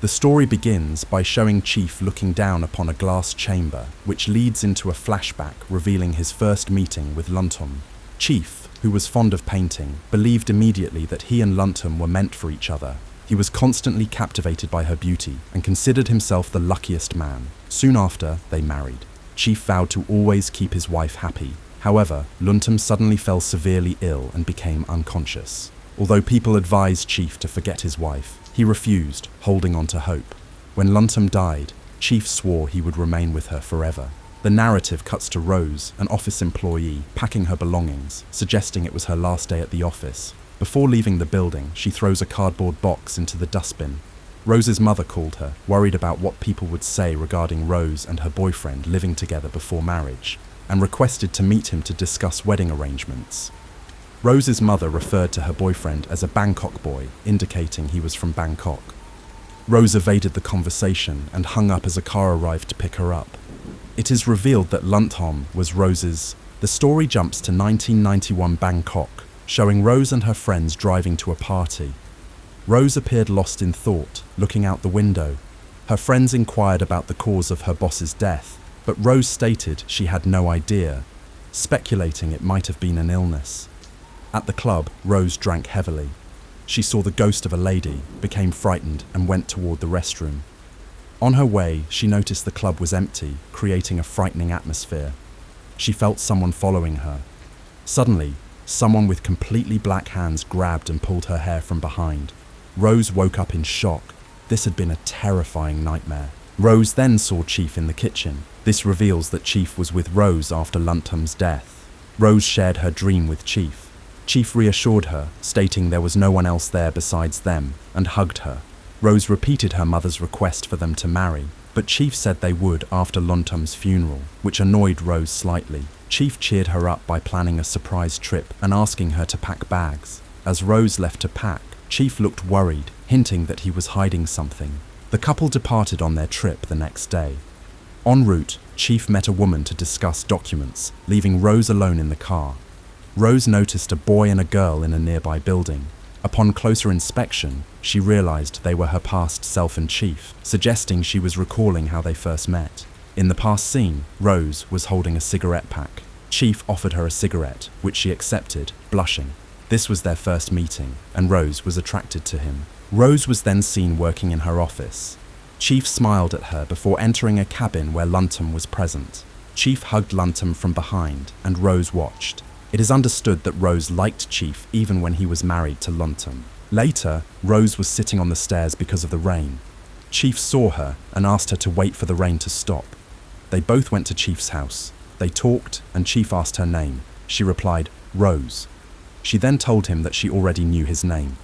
The story begins by showing Chief looking down upon a glass chamber, which leads into a flashback revealing his first meeting with LUNTHOM. Chief, who was fond of painting, believed immediately that he and LUNTHOM were meant for each other. He was constantly captivated by her beauty and considered himself the luckiest man. Soon after, they married. Chief vowed to always keep his wife happy. However, LUNTHOM suddenly fell severely ill and became unconscious. Although people advised Chief to forget his wife, he refused, holding on to hope. When LUNTHOM died, Chief swore he would remain with her forever. The narrative cuts to Rose, an office employee, packing her belongings, suggesting it was her last day at the office. Before leaving the building, she throws a cardboard box into the dustbin. Rose's mother called her, worried about what people would say regarding Rose and her boyfriend living together before marriage, and requested to meet him to discuss wedding arrangements. Rose's mother referred to her boyfriend as a Bangkok boy, indicating he was from Bangkok. Rose evaded the conversation and hung up as a car arrived to pick her up. It is revealed that LUNTHOM was Rose's. The story jumps to 1991 Bangkok, showing Rose and her friends driving to a party. Rose appeared lost in thought, looking out the window. Her friends inquired about the cause of her boss's death, but Rose stated she had no idea, speculating it might have been an illness. At the club, Rose drank heavily. She saw the ghost of a lady, became frightened, and went toward the restroom. On her way, she noticed the club was empty, creating a frightening atmosphere. She felt someone following her. Suddenly, someone with completely black hands grabbed and pulled her hair from behind. Rose woke up in shock. This had been a terrifying nightmare. Rose then saw Chief in the kitchen. This reveals that Chief was with Rose after LUNTHOM's death. Rose shared her dream with Chief. Chief reassured her, stating there was no one else there besides them, and hugged her. Rose repeated her mother's request for them to marry, but Chief said they would after LUNTHOM's funeral, which annoyed Rose slightly. Chief cheered her up by planning a surprise trip and asking her to pack bags. As Rose left to pack, Chief looked worried, hinting that he was hiding something. The couple departed on their trip the next day. En route, Chief met a woman to discuss documents, leaving Rose alone in the car. Rose noticed a boy and a girl in a nearby building. Upon closer inspection, she realized they were her past self and Chief, suggesting she was recalling how they first met. In the past scene, Rose was holding a cigarette pack. Chief offered her a cigarette, which she accepted, blushing. This was their first meeting, and Rose was attracted to him. Rose was then seen working in her office. Chief smiled at her before entering a cabin where LUNTHOM was present. Chief hugged LUNTHOM from behind, and Rose watched. It is understood that Rose liked Chief even when he was married to LUNTHOM. Later, Rose was sitting on the stairs because of the rain. Chief saw her and asked her to wait for the rain to stop. They both went to Chief's house. They talked, and Chief asked her name. She replied, Rose. She then told him that she already knew his name.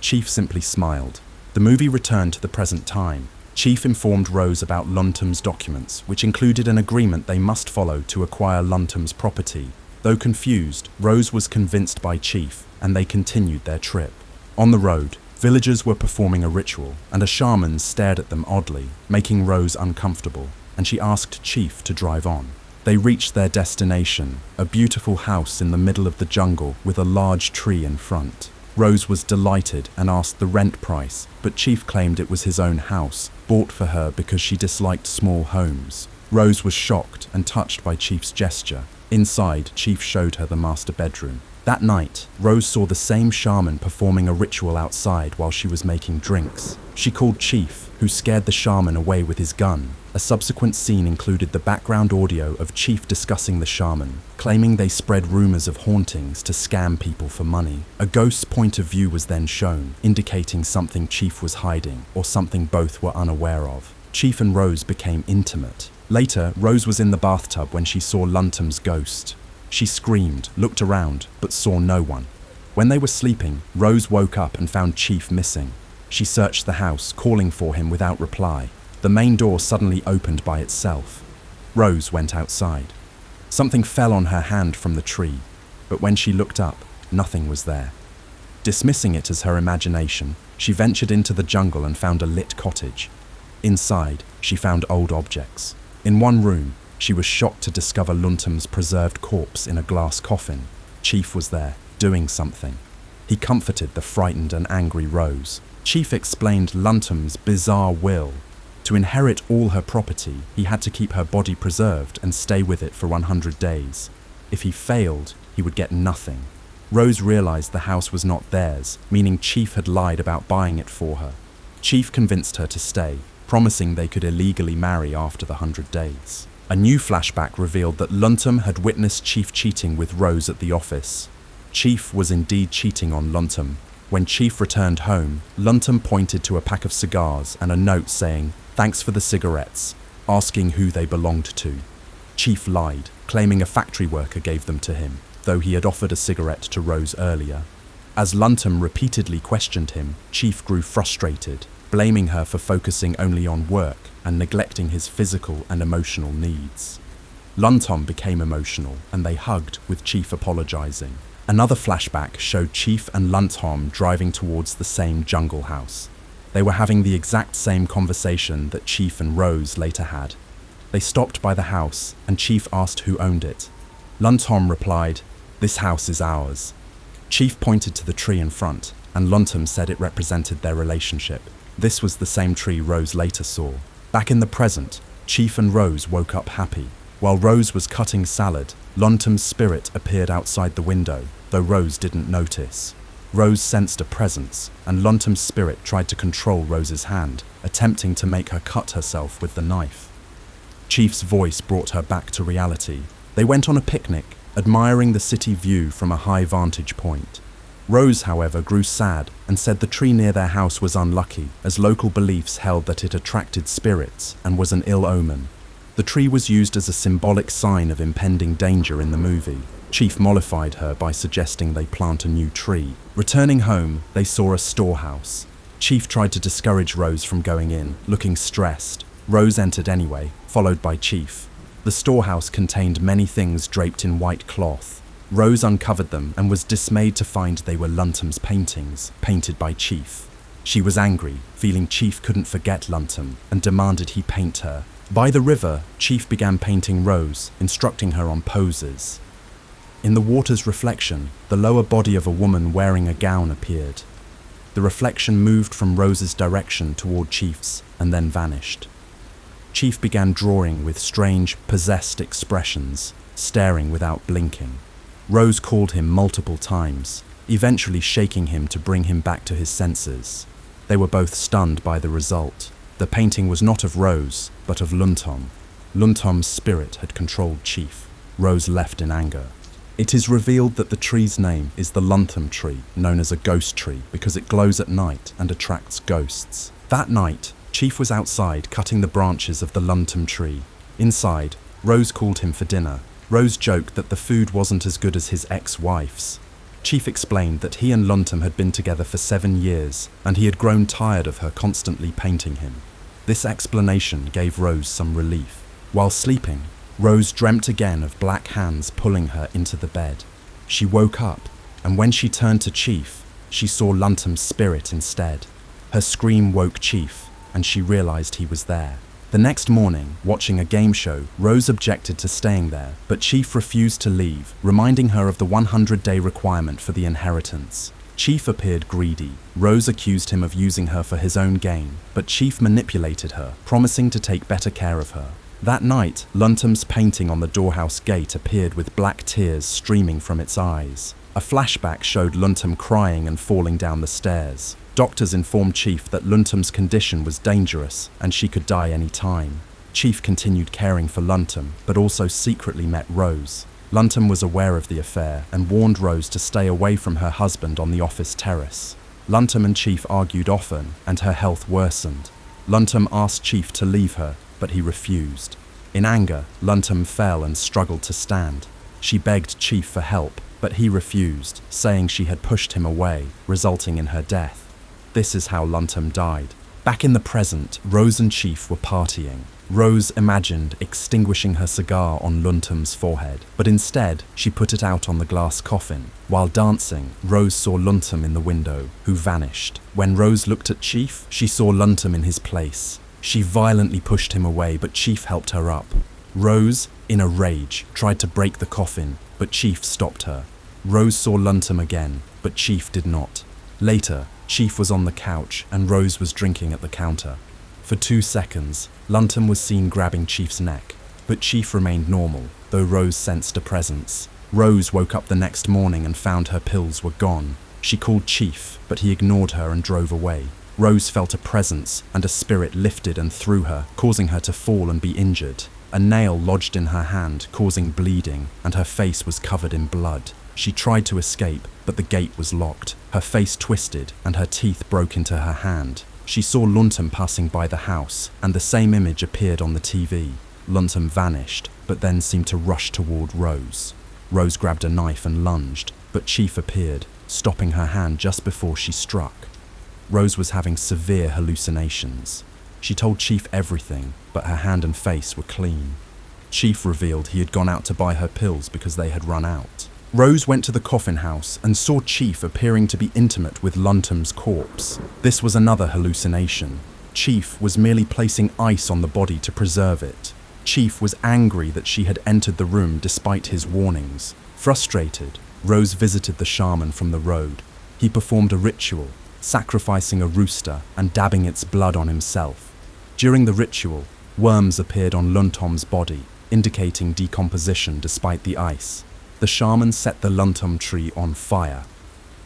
Chief simply smiled. The movie returned to the present time. Chief informed Rose about LUNTHOM's documents, which included an agreement they must follow to acquire LUNTHOM's property. Though confused, Rose was convinced by Chief, and they continued their trip. On the road, villagers were performing a ritual, and a shaman stared at them oddly, making Rose uncomfortable, and she asked Chief to drive on. They reached their destination, a beautiful house in the middle of the jungle with a large tree in front. Rose was delighted and asked the rent price, but Chief claimed it was his own house, bought for her because she disliked small homes. Rose was shocked and touched by Chief's gesture. Inside, Chief showed her the master bedroom. That night, Rose saw the same shaman performing a ritual outside while she was making drinks. She called Chief, who scared the shaman away with his gun. A subsequent scene included the background audio of Chief discussing the shaman, claiming they spread rumors of hauntings to scam people for money. A ghost's point of view was then shown, indicating something Chief was hiding, or something both were unaware of. Chief and Rose became intimate. Later, Rose was in the bathtub when she saw LUNTHOM's ghost. She screamed, looked around, but saw no one. When they were sleeping, Rose woke up and found Chief missing. She searched the house, calling for him without reply. The main door suddenly opened by itself. Rose went outside. Something fell on her hand from the tree, but when she looked up, nothing was there. Dismissing it as her imagination, she ventured into the jungle and found a lit cottage. Inside, she found old objects. In one room, she was shocked to discover LUNTHOM's preserved corpse in a glass coffin. Chief was there, doing something. He comforted the frightened and angry Rose. Chief explained LUNTHOM's bizarre will. To inherit all her property, he had to keep her body preserved and stay with it for 100 days. If he failed, he would get nothing. Rose realized the house was not theirs, meaning Chief had lied about buying it for her. Chief convinced her to stay, promising they could illegally marry after the 100 days. A new flashback revealed that LUNTHOM had witnessed Chief cheating with Rose at the office. Chief was indeed cheating on LUNTHOM. When Chief returned home, LUNTHOM pointed to a pack of cigars and a note saying, "Thanks for the cigarettes," asking who they belonged to. Chief lied, claiming a factory worker gave them to him, though he had offered a cigarette to Rose earlier. As LUNTHOM repeatedly questioned him, Chief grew frustrated, blaming her for focusing only on work and neglecting his physical and emotional needs. LUNTHOM became emotional and they hugged, with Chief apologizing. Another flashback showed Chief and LUNTHOM driving towards the same jungle house. They were having the exact same conversation that Chief and Rose later had. They stopped by the house and Chief asked who owned it. LUNTHOM replied, "This house is ours." Chief pointed to the tree in front and LUNTHOM said it represented their relationship. This was the same tree Rose later saw. Back in the present, Chief and Rose woke up happy. While Rose was cutting salad, LUNTHOM's spirit appeared outside the window, though Rose didn't notice. Rose sensed a presence, and LUNTHOM's spirit tried to control Rose's hand, attempting to make her cut herself with the knife. Chief's voice brought her back to reality. They went on a picnic, admiring the city view from a high vantage point. Rose, however, grew sad and said the tree near their house was unlucky, as local beliefs held that it attracted spirits and was an ill omen. The tree was used as a symbolic sign of impending danger in the movie. Chief mollified her by suggesting they plant a new tree. Returning home, they saw a storehouse. Chief tried to discourage Rose from going in, looking stressed. Rose entered anyway, followed by Chief. The storehouse contained many things draped in white cloth. Rose uncovered them and was dismayed to find they were LUNTHOM's paintings, painted by Chief. She was angry, feeling Chief couldn't forget LUNTHOM, and demanded he paint her. By the river, Chief began painting Rose, instructing her on poses. In the water's reflection, the lower body of a woman wearing a gown appeared. The reflection moved from Rose's direction toward Chief's and then vanished. Chief began drawing with strange, possessed expressions, staring without blinking. Rose called him multiple times, eventually shaking him to bring him back to his senses. They were both stunned by the result. The painting was not of Rose, but of LUNTHOM. LUNTHOM's spirit had controlled Chief. Rose left in anger. It is revealed that the tree's name is the LUNTHOM tree, known as a ghost tree because it glows at night and attracts ghosts. That night, Chief was outside cutting the branches of the LUNTHOM tree. Inside, Rose called him for dinner. Rose joked that the food wasn't as good as his ex-wife's. Chief explained that he and LUNTHOM had been together for 7 years, and he had grown tired of her constantly painting him. This explanation gave Rose some relief. While sleeping, Rose dreamt again of black hands pulling her into the bed. She woke up, and when she turned to Chief, she saw LUNTHOM's spirit instead. Her scream woke Chief, and she realized he was there. The next morning, watching a game show, Rose objected to staying there, but Chief refused to leave, reminding her of the 100-day requirement for the inheritance. Chief appeared greedy. Rose accused him of using her for his own gain, but Chief manipulated her, promising to take better care of her. That night, LUNTHOM's painting on the doorhouse gate appeared with black tears streaming from its eyes. A flashback showed LUNTHOM crying and falling down the stairs. Doctors informed Chief that LUNTHOM's condition was dangerous and she could die any time. Chief continued caring for LUNTHOM, but also secretly met Rose. LUNTHOM was aware of the affair and warned Rose to stay away from her husband on the office terrace. LUNTHOM and Chief argued often, and her health worsened. LUNTHOM asked Chief to leave her, but he refused. In anger, LUNTHOM fell and struggled to stand. She begged Chief for help, but he refused, saying she had pushed him away, resulting in her death. This is how LUNTHOM died. Back in the present, Rose and Chief were partying. Rose imagined extinguishing her cigar on LUNTHOM's forehead, but instead, she put it out on the glass coffin. While dancing, Rose saw LUNTHOM in the window, who vanished. When Rose looked at Chief, she saw LUNTHOM in his place. She violently pushed him away, but Chief helped her up. Rose, in a rage, tried to break the coffin, but Chief stopped her. Rose saw LUNTHOM again, but Chief did not. Later, Chief was on the couch and Rose was drinking at the counter. For 2 seconds, LUNTHOM was seen grabbing Chief's neck, but Chief remained normal, though Rose sensed a presence. Rose woke up the next morning and found her pills were gone. She called Chief, but he ignored her and drove away. Rose felt a presence, and a spirit lifted and threw her, causing her to fall and be injured. A nail lodged in her hand, causing bleeding, and her face was covered in blood. She tried to escape, but the gate was locked. Her face twisted, and her teeth broke into her hand. She saw LUNTHOM passing by the house, and the same image appeared on the TV. LUNTHOM vanished, but then seemed to rush toward Rose. Rose grabbed a knife and lunged, but Chief appeared, stopping her hand just before she struck. Rose was having severe hallucinations. She told Chief everything, but her hand and face were clean. Chief revealed he had gone out to buy her pills because they had run out. Rose went to the coffin house and saw Chief appearing to be intimate with LUNTHOM's corpse. This was another hallucination. Chief was merely placing ice on the body to preserve it. Chief was angry that she had entered the room despite his warnings. Frustrated, Rose visited the shaman from the road. He performed a ritual, sacrificing a rooster and dabbing its blood on himself. During the ritual, worms appeared on LUNTHOM's body, indicating decomposition despite the ice. The shaman set the LUNTHOM tree on fire.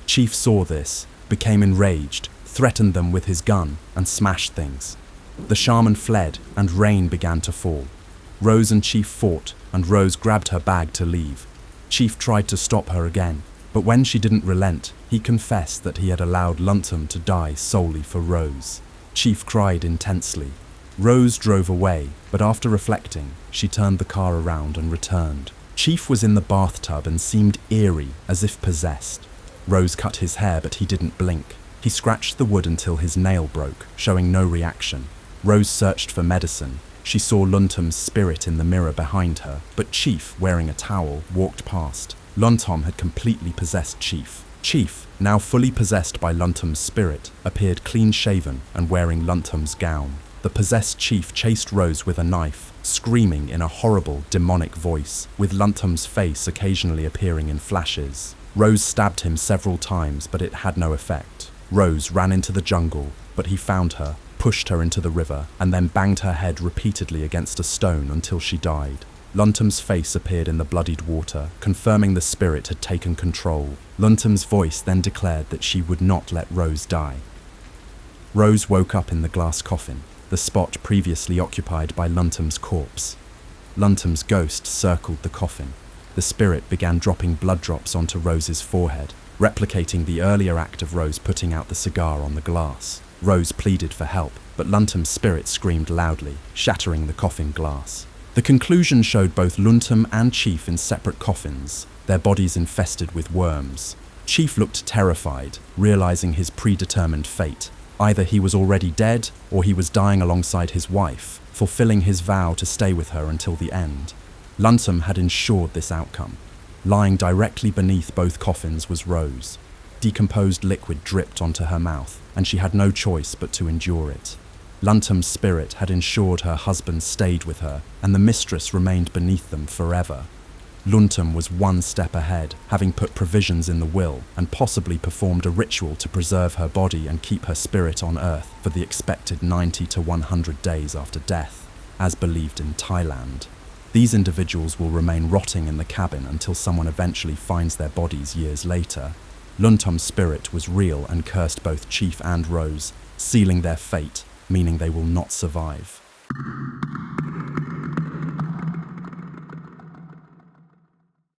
Chief saw this, became enraged, threatened them with his gun, and smashed things. The shaman fled, and rain began to fall. Rose and Chief fought, and Rose grabbed her bag to leave. Chief tried to stop her again, but when she didn't relent, he confessed that he had allowed LUNTHOM to die solely for Rose. Chief cried intensely. Rose drove away, but after reflecting, she turned the car around and returned. Chief was in the bathtub and seemed eerie, as if possessed. Rose cut his hair, but he didn't blink. He scratched the wood until his nail broke, showing no reaction. Rose searched for medicine. She saw LUNTHOM's spirit in the mirror behind her, but Chief, wearing a towel, walked past. LUNTHOM had completely possessed Chief. Chief, now fully possessed by LUNTHOM's spirit, appeared clean-shaven and wearing LUNTHOM's gown. The possessed Chief chased Rose with a knife, screaming in a horrible, demonic voice, with LUNTHOM's face occasionally appearing in flashes. Rose stabbed him several times, but it had no effect. Rose ran into the jungle, but he found her, pushed her into the river, and then banged her head repeatedly against a stone until she died. LUNTHOM's face appeared in the bloodied water, confirming the spirit had taken control. LUNTHOM's voice then declared that she would not let Rose die. Rose woke up in the glass coffin, the spot previously occupied by LUNTHOM's corpse. LUNTHOM's ghost circled the coffin. The spirit began dropping blood drops onto Rose's forehead, replicating the earlier act of Rose putting out the cigar on the glass. Rose pleaded for help, but LUNTHOM's spirit screamed loudly, shattering the coffin glass. The conclusion showed both LUNTHOM and Chief in separate coffins, their bodies infested with worms. Chief looked terrified, realizing his predetermined fate. Either he was already dead, or he was dying alongside his wife, fulfilling his vow to stay with her until the end. LUNTHOM had ensured this outcome. Lying directly beneath both coffins was Rose. Decomposed liquid dripped onto her mouth, and she had no choice but to endure it. LUNTHOM's spirit had ensured her husband stayed with her, and the mistress remained beneath them forever. LUNTHOM was one step ahead, having put provisions in the will and possibly performed a ritual to preserve her body and keep her spirit on Earth for the expected 90 to 100 days after death, as believed in Thailand. These individuals will remain rotting in the cabin until someone eventually finds their bodies years later. LUNTHOM's spirit was real and cursed both Chief and Rose, sealing their fate, meaning they will not survive.